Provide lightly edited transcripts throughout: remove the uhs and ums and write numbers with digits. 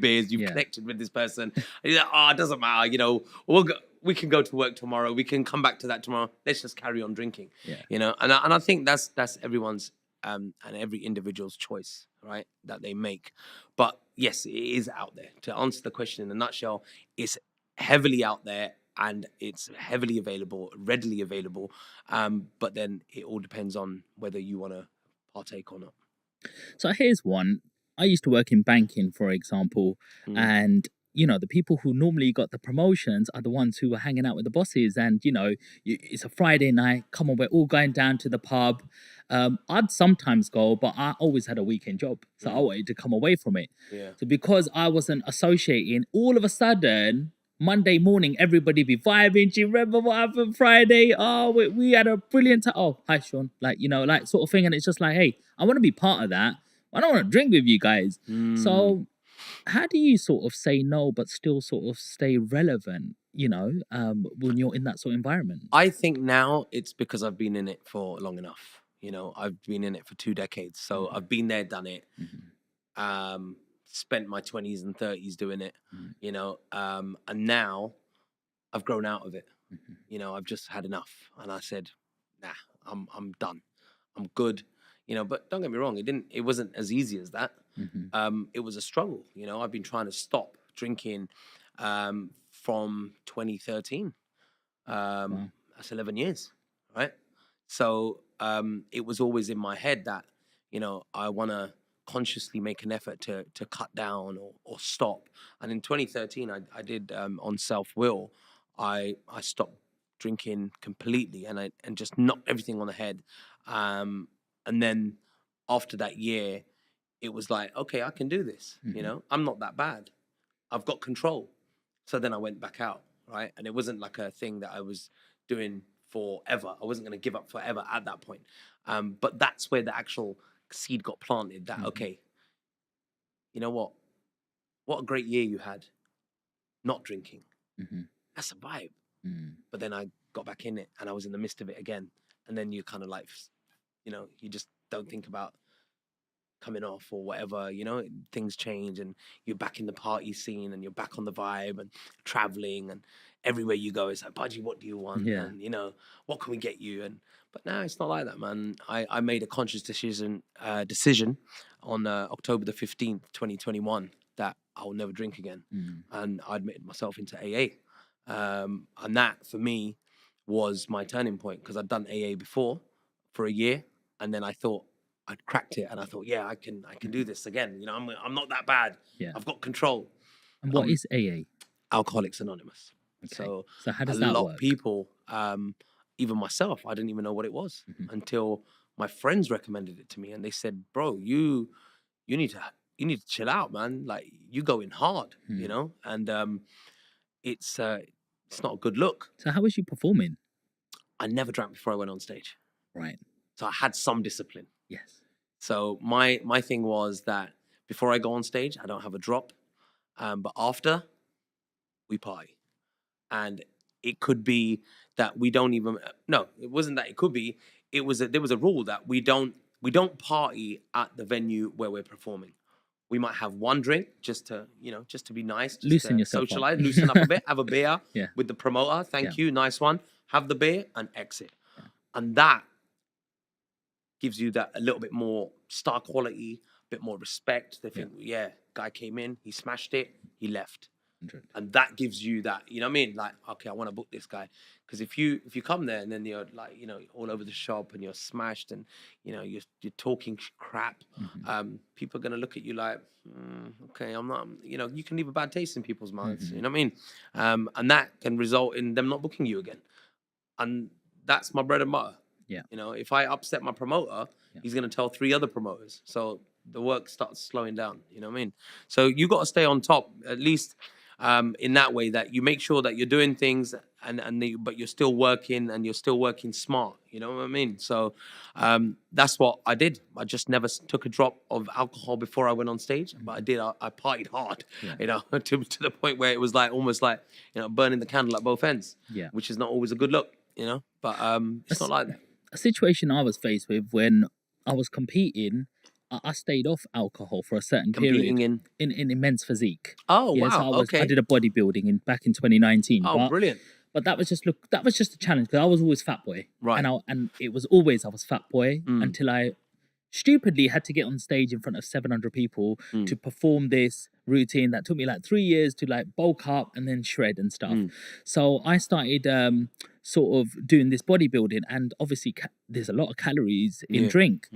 beers, you've connected with this person. And you're like, oh, it doesn't matter, we can go to work tomorrow. We can come back to that tomorrow. Let's just carry on drinking. Yeah. And I think that's everyone's and every individual's choice, right? That they make. But yes, it is out there. To answer the question in a nutshell, it's heavily out there and it's heavily available, readily available. But then it all depends on whether you want to partake or not. So here's one. I used to work in banking, for example, and the people who normally got the promotions are the ones who were hanging out with the bosses. And it's a Friday night. Come on, we're all going down to the pub. I'd sometimes go, but I always had a weekend job, so I wanted to come away from it. Yeah. So because I wasn't associating, all of a sudden, Monday morning, everybody be vibing. Do you remember what happened Friday? Oh, we had a brilliant time. Oh, hi, Sean. Like, sort of thing. And it's just like, hey, I want to be part of that. I don't want to drink with you guys. So how do you sort of say no, but still sort of stay relevant, when you're in that sort of environment? I think now it's because I've been in it for long enough. I've been in it for 2 decades. So I've been there, done it. Spent my 20s and 30s doing it, and now I've grown out of it. I've just had enough. And I said, nah, I'm done. I'm good. But don't get me wrong, it wasn't as easy as that. It was a struggle. I've been trying to stop drinking from 2013. That's 11 years, right? So it was always in my head that, I want to consciously make an effort to cut down or stop. And in 2013, I did on self-will, I stopped drinking completely and just knocked everything on the head. And then after that year, it was like, okay, I can do this. I'm not that bad. I've got control. So then I went back out, right? And it wasn't like a thing that I was doing forever. I wasn't going to give up forever at that point. But that's where the actual seed got planted that, okay, you know what? What a great year you had not drinking. That's a vibe. But then I got back in it and I was in the midst of it again. And then you kind of like, you just don't think about coming off or whatever, things change and you're back in the party scene and you're back on the vibe and traveling and everywhere you go, it's like, Budgie, what do you want? Yeah. And, what can we get you? But now it's not like that, man. I made a conscious decision on October the 15th, 2021, that I will never drink again. And I admitted myself into AA. And that for me was my turning point because I'd done AA before for a year. And then I thought I'd cracked it and I thought, yeah, I can do this again. I'm not that bad. Yeah. I've got control. And what is AA? Alcoholics Anonymous. Okay. So how does a that lot work? of people, even myself, I didn't even know what it was until my friends recommended it to me and they said, bro, you need to chill out, man. Like you going hard, and it's not a good look. So how was you performing? I never drank before I went on stage. Right. So I had some discipline. Yes. So my thing was that before I go on stage, I don't have a drop. But after, we party. And it could be that we don't even, no, it wasn't that it could be. There was a rule that we don't party at the venue where we're performing. We might have one drink just to be nice, just loosen to yourself socialize, up. loosen up a bit, have a beer Yeah. with the promoter. Thank Yeah. you, nice one. Have the beer and exit. Yeah. And that gives you that a little bit more star quality, a bit more respect. They think, yeah, guy came in, he smashed it, he left. And that gives you that, you know what I mean? Like, okay, I want to book this guy. Because if you come there and then you're like, all over the shop and you're smashed and, you're talking crap, people are going to look at you like, okay, I'm not, you can leave a bad taste in people's mouths, you know what I mean? And that can result in them not booking you again. And that's my bread and butter. Yeah. If I upset my promoter, he's going to tell 3 other promoters. So the work starts slowing down, you know what I mean? So you got to stay on top, at least in that way, that you make sure that you're doing things but you're still working and you're still working smart, you know what I mean? So that's what I did. I just never took a drop of alcohol before I went on stage, but I did. I partied hard, to the point where it was like almost like, burning the candle at both ends, which is not always a good look, but it's not like that. A situation I was faced with when I was competing, I stayed off alcohol for a certain Competing period in. in immense physique. Oh Yeah, so wow. I Okay. did a bodybuilding back in 2019, Oh, brilliant. but that was just a challenge because I was always fat boy, Right. and it was always I was fat boy Mm. until I stupidly had to get on stage in front of 700 people to perform this routine that took me like 3 years to like bulk up and then shred and stuff. So I started sort of doing this bodybuilding, and obviously there's a lot of calories in Yeah. drink.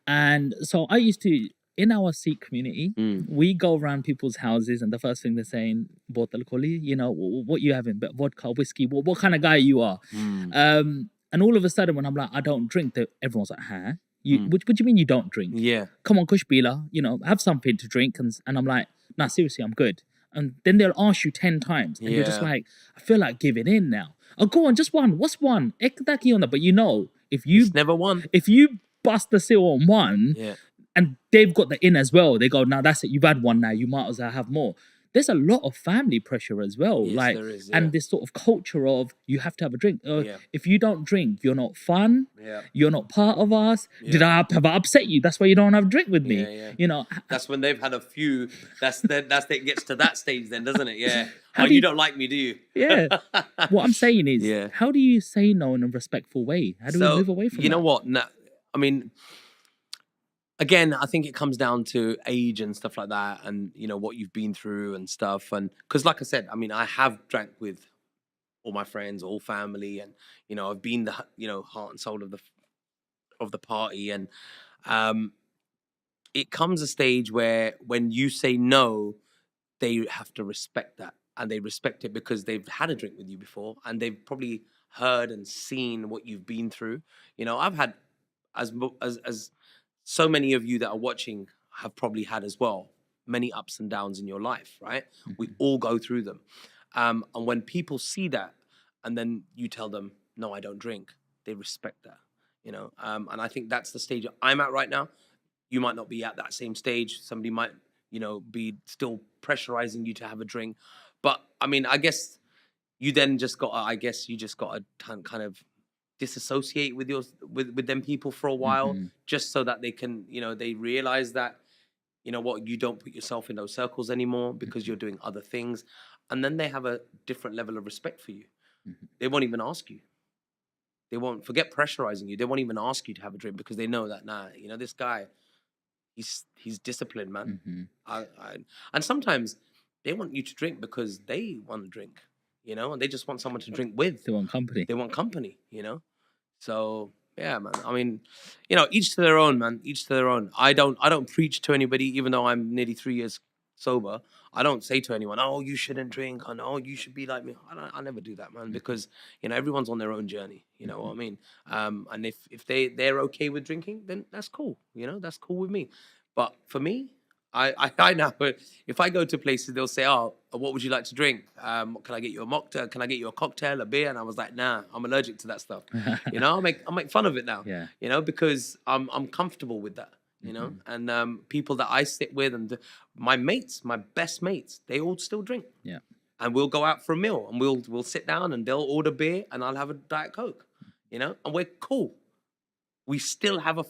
And so I used to, in our Sikh community, we go around people's houses, and the first thing they're saying, "Botal kholi," you know, what you having? But vodka, whiskey, what kind of guy you are? And all of a sudden, when I'm like, I don't drink, everyone's like, huh? What do you mean you don't drink? Yeah. Come on, Kush Bila, you know, have something to drink. And I'm like, nah, seriously, I'm good. And then they'll ask you 10 times, and you're just Yeah. like, I feel like giving in now. Oh, go on, just one. What's one? But you know, It's never one. if you bust the seal on one, Yeah. and they've got the in as well, they go, now that's it, you've had one now, you might as well have more. There's a lot of family pressure as well. Yes, like there is, yeah. and this sort of culture of you have to have a drink. Yeah. If you don't drink, you're not fun. Yeah. You're not part of us. Yeah. Did I have I upset you? That's why you don't have a drink with me. Yeah, yeah. You know. That's when they've had a few. It gets to that stage then, doesn't it? Yeah. How Oh, do you you- don't like me, do you? Yeah. What I'm saying is, Yeah. how do you say no in a respectful way? How do we move away from you know that? what? No, I mean, again, I think it comes down to age and stuff like that, and you know what you've been through and stuff. And because, like I said, I mean, I have drank with all my friends, all family, and you know, I've been the heart and soul of the party. And it comes a stage where when you say no, they have to respect that, and they respect it because they've had a drink with you before, and they've probably heard and seen what you've been through. You know, I've had as so many of you that are watching have probably had as well many ups and downs in your life, right? We all go through them. And when people see that and then you tell them, no, I don't drink, they respect that, you know? And I think that's the stage I'm at right now. You might not be at that same stage. Somebody might, you know, be still pressurizing you to have a drink. But I mean, I guess you then just got to kind of disassociate with with them people for a while, just so that they can, you know, they realize that, you know what, you don't put yourself in those circles anymore because you're doing other things, and then they have a different level of respect for you. They won't even ask you. They won't, forget pressurizing you, they won't even ask you to have a drink because they know that, nah, you know, this guy, he's disciplined, man. And sometimes they want you to drink because they want to drink, you know, and they just want someone to drink with. They want company. They want company, you know. So yeah, man. I mean, you know, each to their own, man. Each to their own. I don't preach to anybody, even though I'm nearly 3 years sober. I don't say to anyone, "Oh, you shouldn't drink," and "Oh, you should be like me." I never do that, man, because you know everyone's on their own journey. You know what I mean? And if they're okay with drinking, then that's cool. You know, that's cool with me. But for me, I know if I go to places, they'll say, "Oh, what would you like to drink? Can I get you a mocktail? Can I get you a cocktail, a beer?" And I was like, "Nah, I'm allergic to that stuff." You know, I make fun of it now. Yeah. You know, because I'm comfortable with that. You know, and people that I sit with and my mates, my best mates, they all still drink. Yeah. And we'll go out for a meal and we'll sit down and they'll order beer and I'll have a Diet Coke. You know, and we're cool. We still have a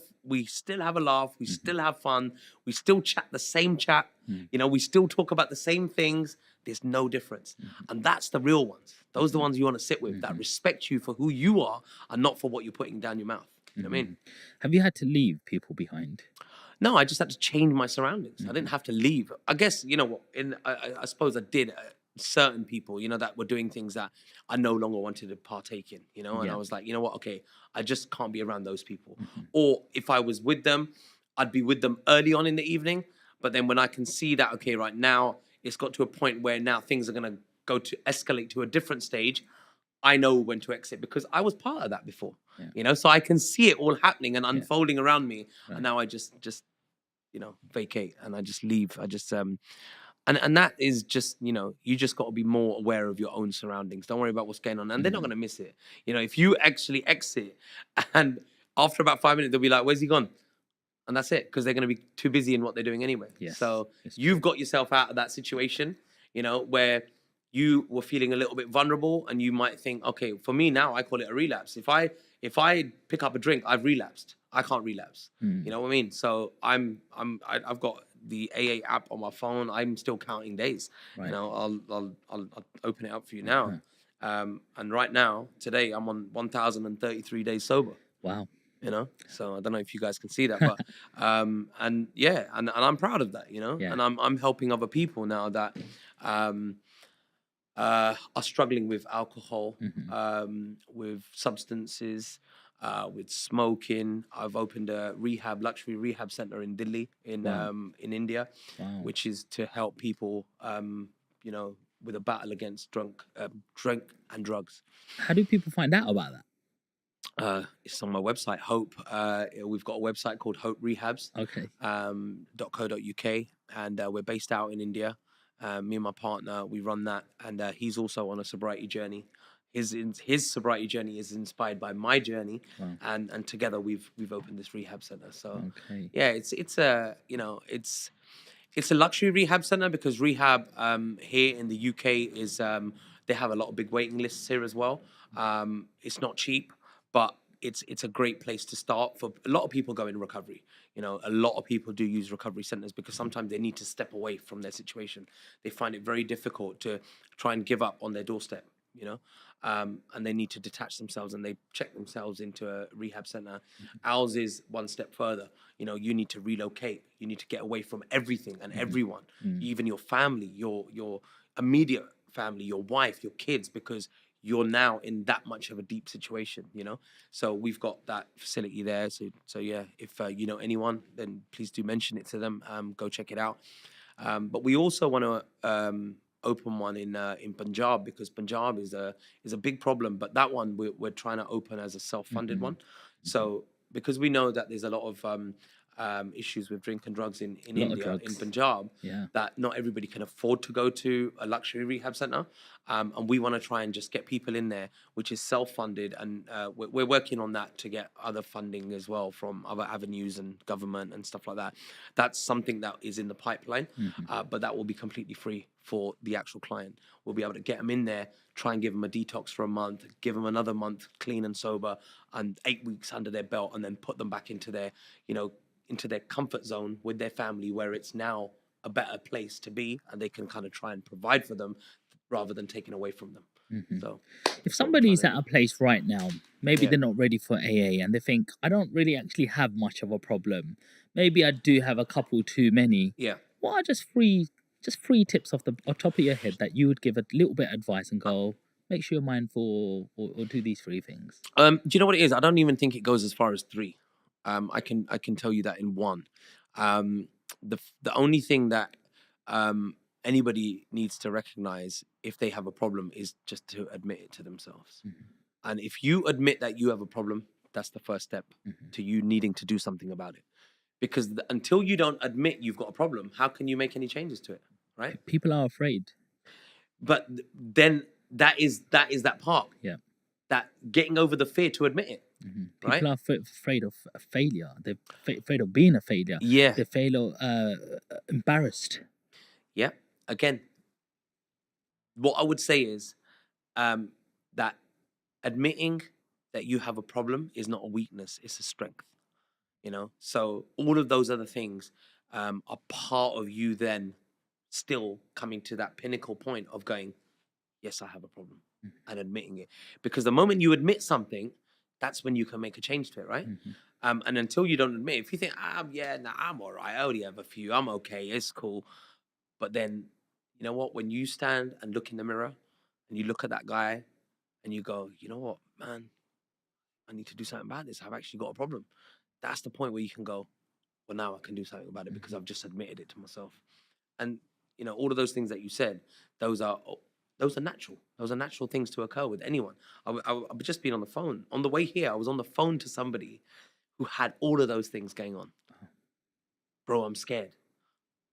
laugh. We still have fun. We still chat the same chat. You know, we still talk about the same things. There's no difference. And that's the real ones. Those are the ones you want to sit with that respect you for who you are and not for what you're putting down your mouth. You know what I mean? Have you had to leave people behind? No, I just had to change my surroundings. I didn't have to leave. I guess, you know what, I suppose I did. Certain people, you know, that were doing things that I no longer wanted to partake in, you know, and I was like, you know what, okay, I just can't be around those people. Or if I was with them, I'd be with them early on in the evening. But then when I can see that, okay, right now, it's got to a point where now things are going to escalate to a different stage, I know when to exit because I was part of that before, you know, so I can see it all happening and unfolding around me. And now I just, you know, vacate and I just leave. I just, and that is just, you know, you just got to be more aware of your own surroundings. Don't worry about what's going on. And they're not going to miss it. You know, if you actually exit and after about 5 minutes, they'll be like, where's he gone? And that's it, because they're going to be too busy in what they're doing anyway. Yes, so you've got yourself out of that situation, you know, where you were feeling a little bit vulnerable and you might think, okay, for me now, I call it a relapse. If I pick up a drink, I've relapsed. I can't relapse. You know what I mean? So I've got the AA app on my phone. I'm still counting days. Right. You know, I'll open it up for you now. And right now, today, I'm on 1,033 days sober. Wow. You know, so I don't know if you guys can see that, but and yeah, and I'm proud of that. You know, Yeah. and I'm helping other people now that are struggling with alcohol, with substances, with smoking. I've opened a luxury rehab center in Delhi, Wow. in India, Wow. which is to help people, you know, with a battle against drink and drugs. How do people find out about that? It's on my website, Hope. We've got a website called Hope Rehabs. Okay. .co.uk, and we're based out in India. Me and my partner, we run that, and he's also on a sobriety journey. His sobriety journey is inspired by my journey, Wow. and together we've opened this rehab center. So Okay. yeah, it's a it's a luxury rehab center because rehab here in the UK is they have a lot of big waiting lists here as well. It's not cheap, but it's a great place to start for a lot of people go in recovery. You know, a lot of people do use recovery centers because sometimes they need to step away from their situation. They find it very difficult to try and give up on their doorstep. You know, and they need to detach themselves and they check themselves into a rehab center. Ours is one step further. You know, you need to relocate. You need to get away from everything and everyone, even your family, your immediate family, your wife, your kids, because you're now in that much of a deep situation. You know, so we've got that facility there. So yeah, if you know anyone, then please do mention it to them. Go check it out. But we also want to open one in Punjab because Punjab is a big problem. But that one we're trying to open as a self-funded one. So because we know that there's a lot of issues with drink and drugs in A lot of India, in drugs. Punjab, Yeah. that not everybody can afford to go to a luxury rehab center. And we want to try and just get people in there, which is self-funded. And we're working on that to get other funding as well from other avenues and government and stuff like that. That's something that is in the pipeline, but that will be completely free for the actual client. We'll be able to get them in there, try and give them a detox for a month, give them another month clean and sober, and 8 weeks under their belt, and then put them back into their, you know, into their comfort zone with their family, where it's now a better place to be, and they can kind of try and provide for them rather than taking away from them. So If that's what we're trying somebody's to at do. a place right now, maybe Yeah. they're not ready for AA and they think, I don't really actually have much of a problem. Maybe I do have a couple too many. Yeah. What are just three tips off the top of your head that you would give a little bit of advice and go, make sure you're mindful or do these three things? Do you know what it is? I don't even think it goes as far as three. I can tell you that in one. Um, the only thing that anybody needs to recognize if they have a problem is just to admit it to themselves. And if you admit that you have a problem, that's the first step to you needing to do something about it. Because until you don't admit you've got a problem, how can you make any changes to it, right? People are afraid. But then that is that part. Yeah. That getting over the fear to admit it. Right? People are afraid of failure. They're afraid of being a failure. Yeah. They fail embarrassed. Yeah. Again, what I would say is that admitting that you have a problem is not a weakness; it's a strength. You know. So all of those other things are part of you then still coming to that pinnacle point of going, yes, I have a problem, and admitting it. Because the moment you admit something, that's when you can make a change to it, right? And until you don't admit, if you think, yeah, nah, I'm all right, I only have a few, I'm okay, it's cool. But then, you know what? When you stand and look in the mirror and you look at that guy and you go, you know what, man, I need to do something about this. I've actually got a problem. That's the point where you can go, well, now I can do something about it because I've just admitted it to myself. And, you know, all of those things that you said, those are natural. Those are natural things to occur with anyone. I've just been on the phone. On the way here, I was on the phone to somebody who had all of those things going on. Bro, I'm scared.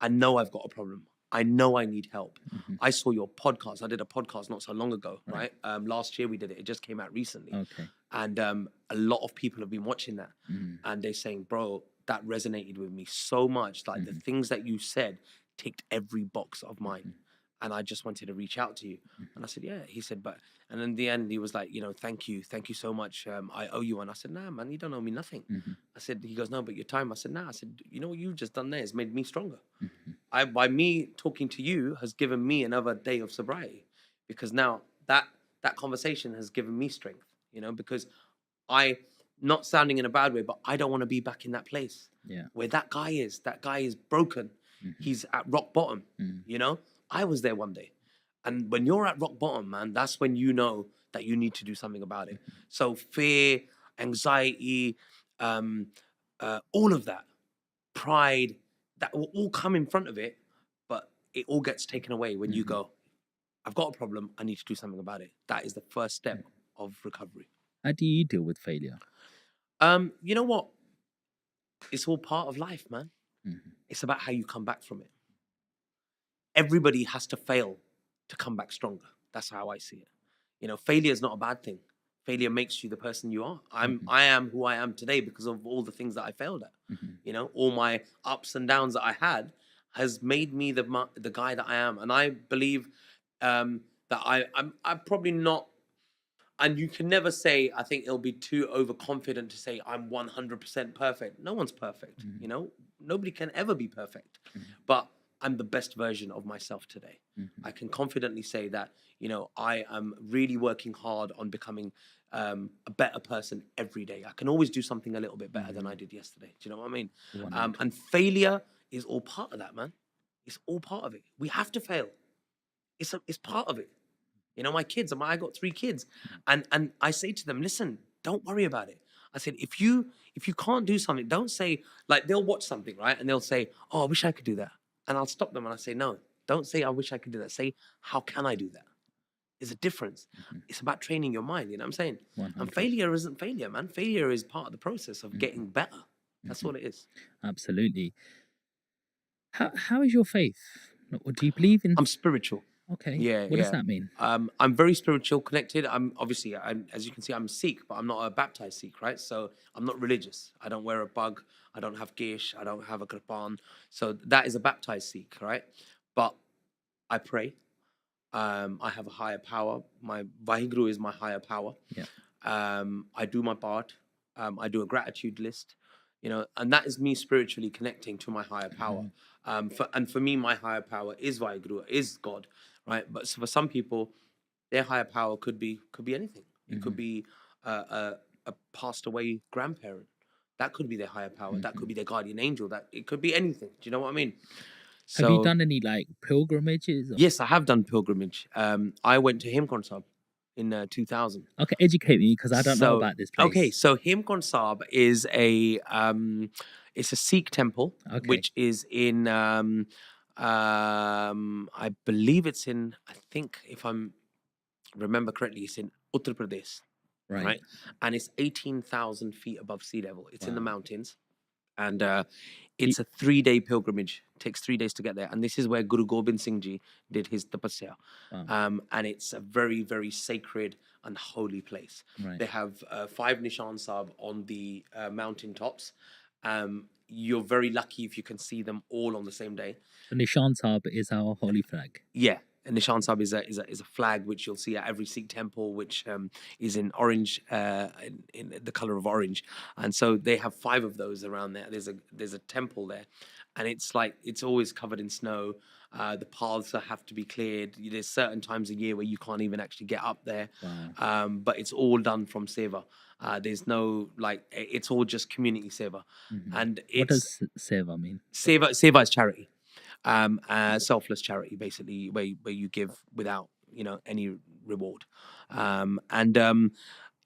I know I've got a problem. I know I need help. I saw your podcast. I did a podcast not so long ago, right? Last year we did it. It just came out recently. Okay. And a lot of people have been watching that. And they're saying, bro, that resonated with me so much. Like the things that you said ticked every box of mine. and I just wanted to reach out to you. And I said, yeah. He said, but, and in the end, he was like, thank you so much. I owe you one. I said, nah, man, you don't owe me nothing. I said, he goes, no, but your time. I said, nah. I said, you know what you've just done there has made me stronger. By me talking to you has given me another day of sobriety, because now that conversation has given me strength, because not sounding in a bad way, but I don't want to be back in that place where that guy is. That guy is broken. He's at rock bottom. I was there one day. And when you're at rock bottom, man, that's when you know that you need to do something about it. So fear, anxiety, all of that, pride, that will all come in front of it, but it all gets taken away when you go, I've got a problem, I need to do something about it. That is the first step of recovery. How do you deal with failure? You know what? It's all part of life, man. It's about how you come back from it. Everybody has to fail to come back stronger. That's how I see it. Failure is not a bad thing. Failure makes you the person you are. I am who I am today because of all the things that I failed at. All my ups and downs that I had has made me the guy that I am. And I believe that I'm probably not. And you can never say, I think it'll be too overconfident to say I'm 100% perfect. No one's perfect. Nobody can ever be perfect. But I'm the best version of myself today. I can confidently say that, I am really working hard on becoming a better person every day. I can always do something a little bit better than I did yesterday. Do you know what I mean? And failure is all part of that, man. It's all part of it. We have to fail. It's part of it. My kids, I got 3 kids, and I say to them, listen, don't worry about it. I said, if you can't do something, don't say, like, they'll watch something, right? And they'll say, oh, I wish I could do that. And I'll stop them and I say, no, don't say, I wish I could do that. Say, how can I do that? There's a difference. It's about training your mind, you know what I'm saying? 100%. And failure isn't failure, man. Failure is part of the process of getting better. That's what it is. Absolutely. How is your faith? Or do you believe in? I'm spiritual. Okay. Yeah. What does that mean? I'm very spiritual, connected. Obviously, as you can see, I'm Sikh, but I'm not a baptized Sikh, right? So I'm not religious. I don't wear a bug. I don't have gish. I don't have a kirpan. So that is a baptized Sikh, right? But I pray. I have a higher power. My Vaheguru is my higher power. Yeah. I do my part. I do a gratitude list, and that is me spiritually connecting to my higher power. For me, my higher power is Vaheguru, is God, right? But for some people, their higher power could be anything. It could be a passed away grandparent. That could be their higher power. That could be their guardian angel. That it could be anything. Do you know what I mean? Have you done any pilgrimages? Yes, I have done pilgrimage. I went to Himkond Sahib in 2000. Okay, educate me because I don't know about this place. Okay, so Himkond Sahib is it's a Sikh temple, which is in I believe it's in, I think if I'm remember correctly, it's in Uttar Pradesh, right? And it's 18,000 feet above sea level. It's in the mountains, and it's a 3-day pilgrimage. It takes 3 days to get there, and this is where Guru Gobind Singh Ji did his tapasya. And it's a very, very sacred and holy place. They have 5 Nishan Sahib on the mountain tops. You're very lucky if you can see them all on the same day. The Nishan Sahib is our holy flag. Yeah. And Nishan Sahib is a flag which you'll see at every Sikh temple, which is in orange, in the color of orange. And so they have 5 of those around there. There's a temple there, and it's always covered in snow. The paths have to be cleared. There's certain times a year where you can't even actually get up there. But it's all done from seva. There's no it's all just community seva. And what does seva mean? Seva is charity. Selfless charity, basically, where you give without any reward.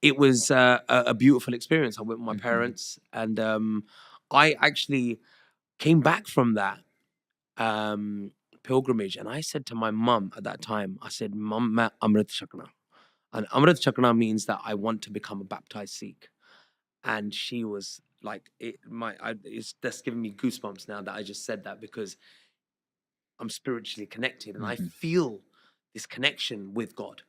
It was a beautiful experience. I went with my parents, and I actually came back from that pilgrimage, and I said to my mum at that time, I said, "Mum, main Amrit Chakna," and Amrit Chakna means that I want to become a baptized Sikh. And she was like, it's just giving me goosebumps now that I just said that, because I'm spiritually connected, and I feel this connection with God.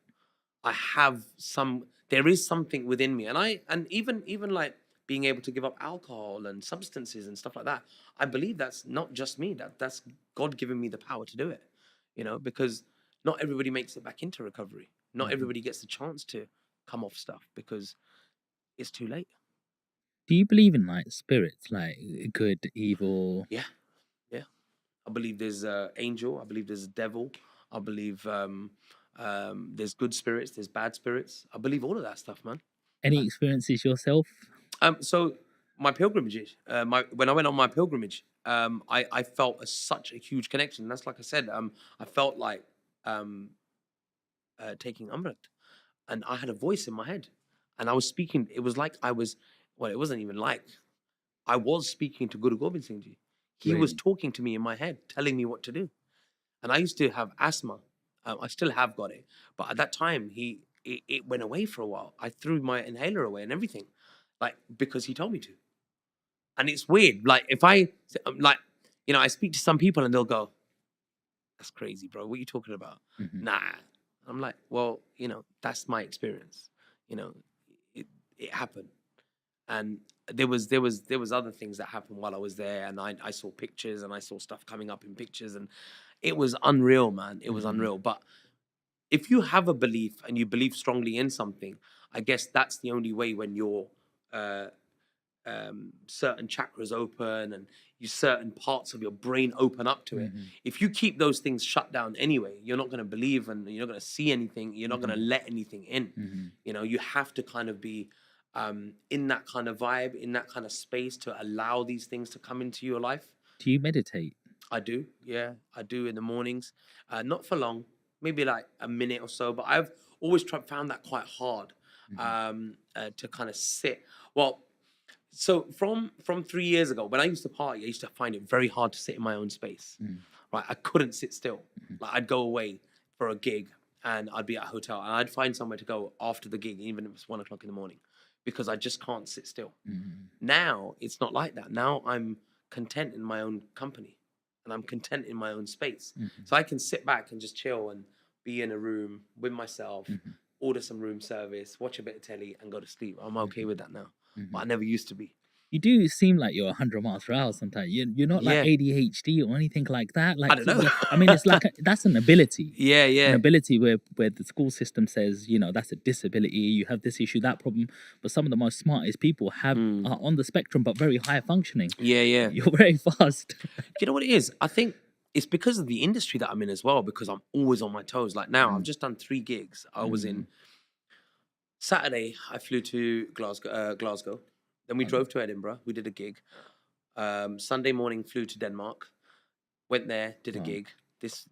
There is something within me, and even like being able to give up alcohol and substances and stuff like that. I believe that's not just me. That's God giving me the power to do it. Because not everybody makes it back into recovery. Not everybody gets the chance to come off stuff because it's too late. Do you believe in like spirits, like good, evil? Yeah. I believe there's angel. I believe there's a devil. I believe there's good spirits. There's bad spirits. I believe all of that stuff, man. Any experiences yourself? So my pilgrimage, when I went on my pilgrimage, I felt such a huge connection. That's like I said, I felt like taking Amrit, and I had a voice in my head, and I was speaking. It was like I was, well, it wasn't even like I was speaking to Guru Gobind Singh Ji. He was Really? talking to me in my head, telling me what to do. And I used to have asthma. I still have got it, but at that time, it went away for a while. I threw my inhaler away and everything, like because he told me to. And it's weird. Like if I like, I speak to some people and they'll go, "That's crazy, bro. What are you talking about?" Nah. I'm like, well, that's my experience. You know, it happened, and there was other things that happened while I was there, and I saw pictures and I saw stuff coming up in pictures, and it was unreal, man. It was unreal. But if you have a belief and you believe strongly in something, I guess that's the only way when your certain chakras open and certain parts of your brain open up to it. If you keep those things shut down anyway, you're not going to believe and you're not going to see anything. You're not going to let anything in. You have to kind of be in that kind of vibe, in that kind of space to allow these things to come into your life. Do you meditate? I do, yeah, I do in the mornings. Not for long, maybe like a minute or so, but I've always found that quite hard to kind of sit. Well, so from 3 years ago, when I used to party, I used to find it very hard to sit in my own space. Right, I couldn't sit still. Like I'd go away for a gig and I'd be at a hotel and I'd find somewhere to go after the gig, even if it's 1 o'clock in the morning, because I just can't sit still. Now it's not like that. Now I'm content in my own company and I'm content in my own space. So I can sit back and just chill and be in a room with myself, order some room service, watch a bit of telly and go to sleep. I'm okay with that now. But I never used to be. You do seem like you're 100 miles per hour sometimes. You're not like Yeah. ADHD or anything like that. Like I don't know. I mean, it's like that's an ability. Yeah. An ability where the school system says, that's a disability. You have this issue, that problem. But some of the most smartest people are on the spectrum, but very high functioning. Yeah. You're very fast. You know what it is? I think it's because of the industry that I'm in as well, because I'm always on my toes. Like now, I've just done 3 gigs. I was in Saturday, I flew to Glasgow. Then we drove to Edinburgh. We did a gig. Sunday morning, flew to Denmark. Went there, did a gig.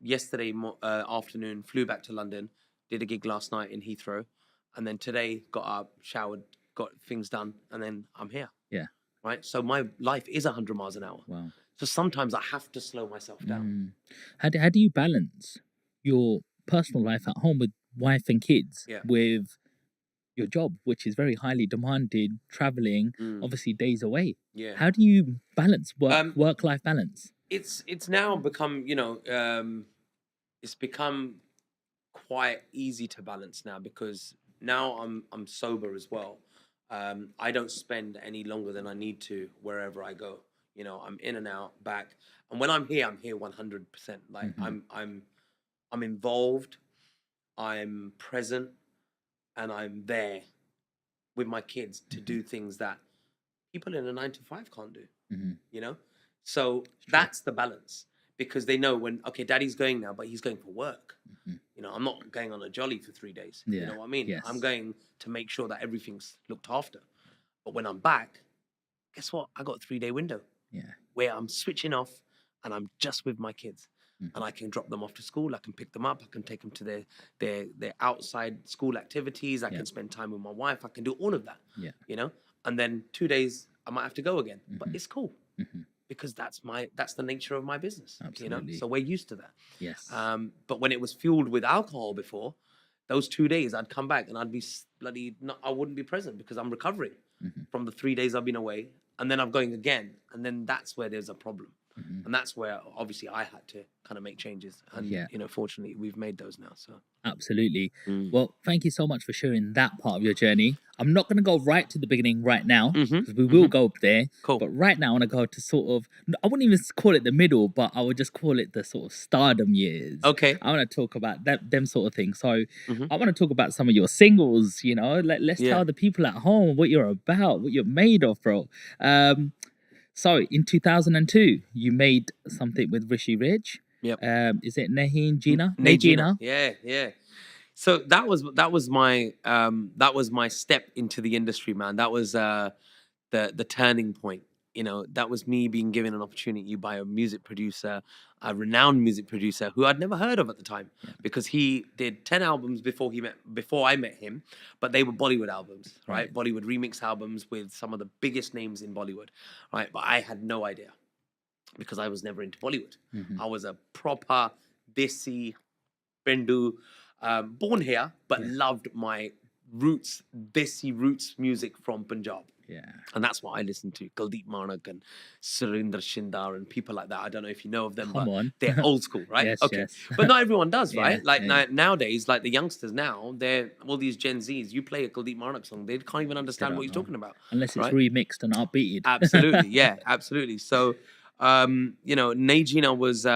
Yesterday afternoon, flew back to London. Did a gig last night in Heathrow. And then today, got up, showered, got things done. And then I'm here. Yeah. Right? So my life is 100 miles an hour. Wow. So sometimes I have to slow myself down. How do you balance your personal life at home with wife and kids with your job, which is very highly demanded, traveling, obviously days away? Yeah. How do you balance work-life balance? It's now become, it's become quite easy to balance now because now I'm sober as well. I don't spend any longer than I need to wherever I go. I'm in and out, back, and when I'm here 100%. Like I'm involved, I'm present, and I'm there with my kids to do things that people in a 9 to 5 can't do. So that's the balance, because they know when, okay, daddy's going now, but he's going for work. I'm not going on a jolly for 3 days. You know what I mean? Yes. I'm going to make sure that everything's looked after. But when I'm back, guess what? I got a 3-day window where I'm switching off and I'm just with my kids. And I can drop them off to school. I can pick them up. I can take them to their outside school activities. I can spend time with my wife. I can do all of that. And then 2 days I might have to go again, but it's cool because that's the nature of my business. Absolutely. So we're used to that. Yes. But when it was fueled with alcohol before, those 2 days I'd come back and I'd be I wouldn't be present because I'm recovering from the 3 days I've been away, and then I'm going again, and then that's where there's a problem. And that's where obviously I had to kind of make changes. And, Yeah. you know, fortunately we've made those now. So Absolutely. Well, thank you so much for sharing that part of your journey. I'm not going to go right to the beginning right now because we will go up there. Cool. But right now, I want to go to sort of, I wouldn't even call it the middle, but I would just call it the sort of stardom years. Okay. I want to talk about them sort of things. So I want to talk about some of your singles, you know, let's tell the people at home what you're about, what you're made of, bro. So in 2002, you made something with Rishi Rich. Yep. Is it Nahin Gina? Gina. Yeah. So that was my step into the industry, man. That was the turning point. You know, that was me being given an opportunity by a music producer, a renowned music producer who I'd never heard of at the time, because he did 10 albums before I met him, but they were Bollywood albums, right? Bollywood remix albums with some of the biggest names in Bollywood, right? But I had no idea because I was never into Bollywood. I was a proper Desi Bendu, born here, but loved my roots, Desi roots music from Punjab. Yeah. And that's what I listened to. Kuldeep Manak and Surinder Shindar and people like that. I don't know if you know of them, but they're old school, right? Yes, okay. yes. But not everyone does, Yeah, right? Like yeah. nowadays, like the youngsters now, they're all these Gen Zs. You play a Kuldeep Manak song, they can't even understand what he's talking about. Unless it's right? remixed and upbeated. Absolutely, yeah, absolutely. So, you know, Najina was,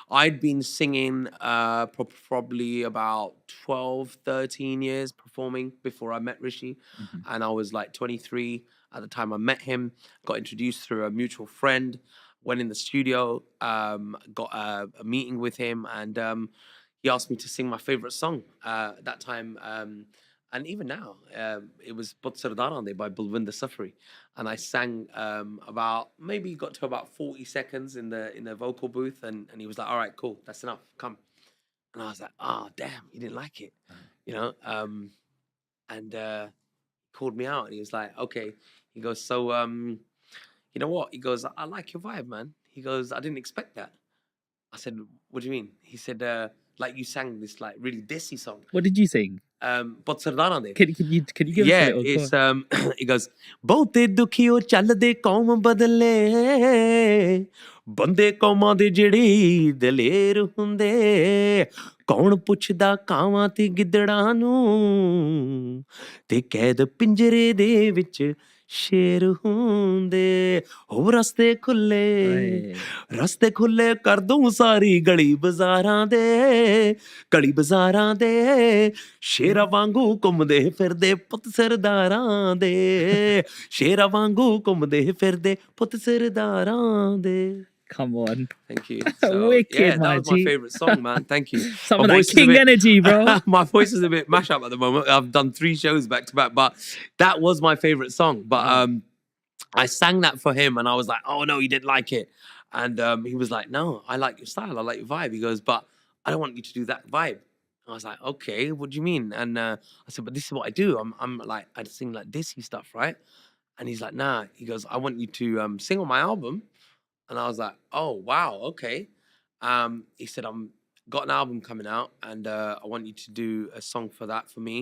I'd been singing probably about 12, 13 years performing before I met Rishi. And I was like 23 at the time I met him, got introduced through a mutual friend, went in the studio, got a meeting with him, and he asked me to sing my favorite song at that time. And even now, it was Put Sardarande by Bulwinder Safari. And I sang about, maybe got to about 40 seconds in the vocal booth. And he was like, all right, cool, that's enough, come. And I was like, oh, damn, he didn't like it. You know? And called me out and he was like, okay. He goes, so, you know what? He goes, I like your vibe, man. He goes, I didn't expect that. I said, what do you mean? He said, like you sang this like really Desi song. What did you sing? But Sardana de. Can you give us a little? It's he goes, ਬਹੁਤੇ ਦੁਖੀਓ ਚੱਲਦੇ ਕੌਮ ਬਦਲੇ ਬੰਦੇ ਕੌਮਾਂ ਦੇ ਜਿਹੜੀ ਦਲੇਰ ਹੁੰਦੇ ਕੌਣ ਪੁੱਛਦਾ ਕਾਵਾਂ ਤੇ ਗਿੱਦੜਾਂ ਨੂੰ ਤੇ ਕੈਦ ਪਿੰਜਰੇ ਦੇ ਵਿੱਚ ਸ਼ੇਰ ਹੁੰਦੇ ਹੋ ਰਸਤੇ ਖੁੱਲੇ ਕਰ ਦੂੰ ਸਾਰੀ ਗਲੀ ਬਾਜ਼ਾਰਾਂ ਦੇ ਸ਼ੇਰਾਂ ਵਾਂਗੂ ਘੁੰਮਦੇ ਫਿਰਦੇ ਪੁੱਤ ਸਰਦਾਰਾਂ ਦੇ ਸ਼ੇਰਾਂ ਵਾਂਗੂ ਘੁੰਮਦੇ ਫਿਰਦੇ ਪੁੱਤ ਸਰਦਾਰਾਂ ਦੇ Come on. Thank you. So, Wicked, that was my favorite song, man. Thank you. Some of that king energy, bro. My voice is a bit mash up at the moment. I've done 3 shows back to back, but that was my favorite song. But I sang that for him and I was like, oh no, he didn't like it. And he was like, no, I like your style. I like your vibe. He goes, but I don't want you to do that vibe. I was like, okay, what do you mean? And I said, but this is what I do. I'm like, I sing like Desi stuff, right? And he's like, nah. He goes, I want you to sing on my album. And I was like, oh, wow, okay. He said, got an album coming out and I want you to do a song for that for me.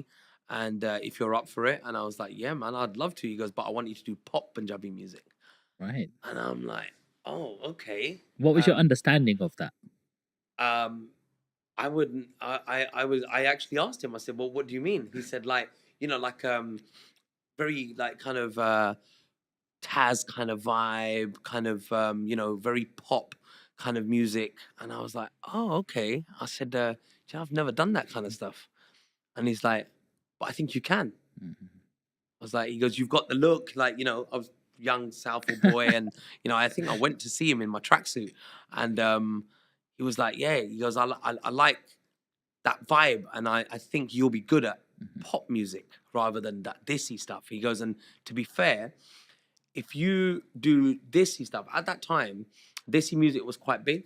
And if you're up for it. And I was like, yeah, man, I'd love to. He goes, but I want you to do pop Punjabi music. Right. And I'm like, oh, okay. What was your understanding of that? I actually asked him, I said, well, what do you mean? He said, like, you know, like very like kind of Taz kind of vibe, kind of, you know, very pop kind of music. And I was like, oh, okay. I said, I've never done that kind of stuff. And he's like, but I think you can. I was like, he goes, you've got the look. Like, you know, I was young Southall boy. And, you know, I think I went to see him in my tracksuit. And he was like, yeah. He goes, I like that vibe. And I think you'll be good at pop music rather than that Desi stuff. He goes, and to be fair, if you do Desi stuff, at that time, Desi music was quite big.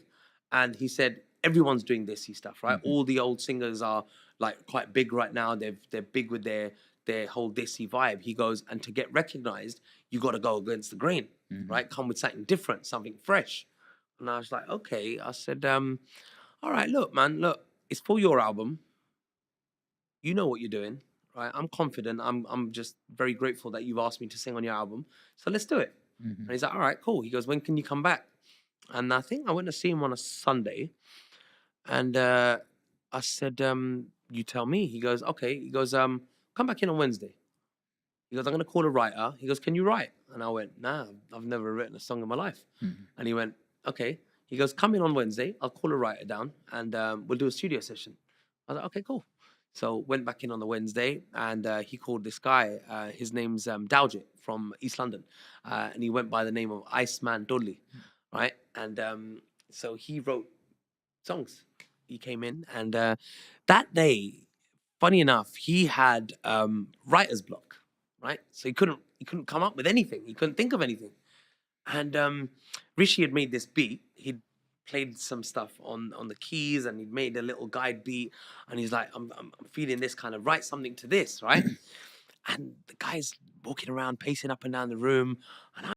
And he said, everyone's doing Desi stuff, right? All the old singers are like quite big right now. They're big with their whole Desi vibe. He goes, and to get recognized, you got to go against the grain, right? Come with something different, something fresh. And I was like, okay. I said, all right, look, man, look, it's for your album. You know what you're doing. Right, I'm confident. I'm just very grateful that you've asked me to sing on your album. So let's do it. And he's like, all right, cool. He goes, when can you come back? And I think I went to see him on a Sunday, and I said, "You tell me." He goes, "Okay." He goes, "Come back in on Wednesday." He goes, "I'm gonna call a writer." He goes, "Can you write?" And I went, "Nah, I've never written a song in my life." And he went, "Okay." He goes, "Come in on Wednesday. I'll call a writer down, and we'll do a studio session." I was like, "Okay, cool." So went back in on the Wednesday, and he called this guy. His name's Daljit from East London, and he went by the name of Iceman Dudley, right? And so he wrote songs. He came in, and that day, funny enough, he had writer's block, right? So he couldn't come up with anything. He couldn't think of anything. And Rishi had made this beat. He'd played some stuff on the keys, and he'd made a little guide beat. And he's like, I'm feeling this kind of write something to this, right? And the guy's walking around, pacing up and down the room, and